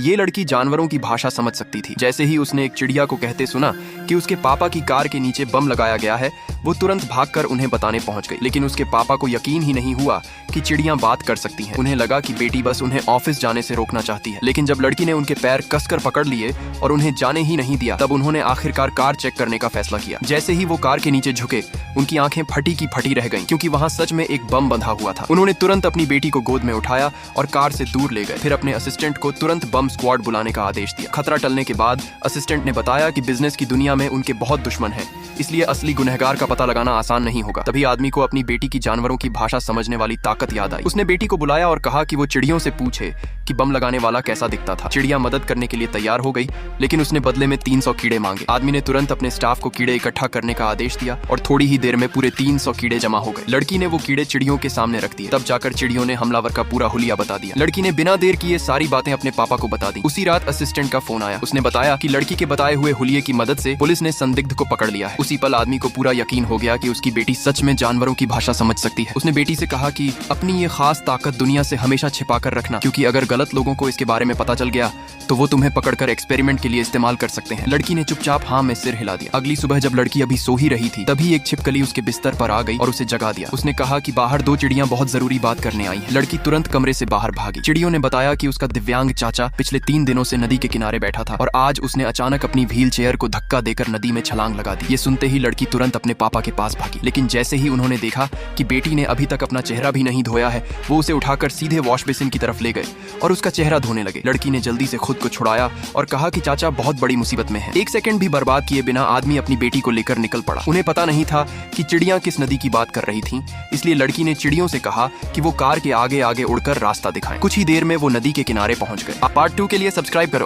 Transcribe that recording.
ये लड़की जानवरों की भाषा समझ सकती थी। जैसे ही उसने एक चिड़िया को कहते सुना कि उसके पापा की कार के नीचे बम लगाया गया है, वो तुरंत भागकर उन्हें बताने पहुंच गई। लेकिन उसके पापा को यकीन ही नहीं हुआ कि चिड़ियां बात कर सकती हैं। उन्हें लगा कि बेटी बस उन्हें ऑफिस जाने से रोकना चाहती है। लेकिन जब लड़की ने उनके पैर कसकर पकड़ लिए और उन्हें जाने ही नहीं दिया, तब उन्होंने आखिरकार कार चेक करने का फैसला किया। जैसे ही वो कार के नीचे झुके, उनकी आंखें फटी की फटी रह गईं, क्योंकि वहां सच में एक बम बंधा हुआ था। उन्होंने तुरंत अपनी बेटी को गोद में उठाया और कार से दूर ले गए। फिर अपने असिस्टेंट को तुरंत बम स्क्वाड बुलाने का आदेश दिया। खतरा टलने के बाद असिस्टेंट ने बताया कि बिजनेस की दुनिया में उनके बहुत दुश्मन हैं, इसलिए असली गुनहगार का पता लगाना आसान नहीं होगा। तभी आदमी को अपनी बेटी की जानवरों की भाषा समझने वाली ताकत याद आई। उसने बेटी को बुलाया और कहा कि वो चिड़ियों से पूछे कि बम लगाने वाला कैसा दिखता था। चिड़िया मदद करने के लिए तैयार हो गई, लेकिन उसने बदले में 300 कीड़े मांगे। आदमी ने तुरंत अपने स्टाफ को कीड़े इकट्ठा करने का आदेश दिया और थोड़ी ही देर में पूरे 300 कीड़े जमा हो गए। लड़की ने वो कीड़े चिड़ियों के सामने रख दिए। तब जाकर चिड़ियों ने हमलावर का पूरा हुलिया बता दिया। लड़की ने बिना देर किए सारी बातें अपने पापा को बता दी। उसी रात असिस्टेंट का फोन आया। उसने बताया कि लड़की के बताए हुए हुलिये की मदद से पुलिस ने संदिग्ध को पकड़ लिया है। उसी पल आदमी को पूरा यकीन हो गया कि उसकी बेटी सच में जानवरों की भाषा समझ सकती है। उसने बेटी से कहा कि अपनी ये खास ताकत दुनिया से हमेशा छिपा कर रखना, क्योंकि अगर गलत लोगों को इसके बारे में पता चल गया तो वो तुम्हें पकड़कर एक्सपेरिमेंट के लिए इस्तेमाल कर सकते हैं। लड़की ने चुपचाप हाँ में सिर हिला दिया। अगली सुबह जब लड़की अभी सो ही रही थी, तभी एक छिपकली उसके बिस्तर पर आ गई और उसे जगा दिया। उसने कहा कि बाहर 2 चिड़ियां बहुत जरूरी बात करने आई हैं। लड़की तुरंत कमरे से बाहर भागी। चिड़ियों ने बताया कि उसका दिव्यांग चाचा पिछले 3 दिनों से नदी के किनारे बैठा था और आज उसने अचानक अपनी व्हील चेयर को धक्का देकर नदी में छलांग लगा दी। ये सुनते ही लड़की तुरंत अपने पापा के पास भागी। लेकिन जैसे ही उन्होंने देखा कि बेटी ने अभी तक अपना चेहरा भी नहीं धोया है, वो उसे उठाकर सीधे वॉश बेसिन की तरफ ले गए और उसका चेहरा धोने लगे। लड़की ने जल्दी से खुद को छुड़ाया और कहा कि चाचा बहुत बड़ी मुसीबत में है। 1 सेकंड भी बर्बाद किए बिना आदमी अपनी बेटी को लेकर निकल पड़ा। उन्हें पता नहीं था कि चिड़ियां किस नदी की बात कर रही थीं, इसलिए लड़की ने चिड़ियों से कहा कि वो कार के आगे आगे उड़कर रास्ता दिखाएं। कुछ ही देर में वो नदी के किनारे पहुंच गए। पार्ट 2 के लिए सब्सक्राइब करो।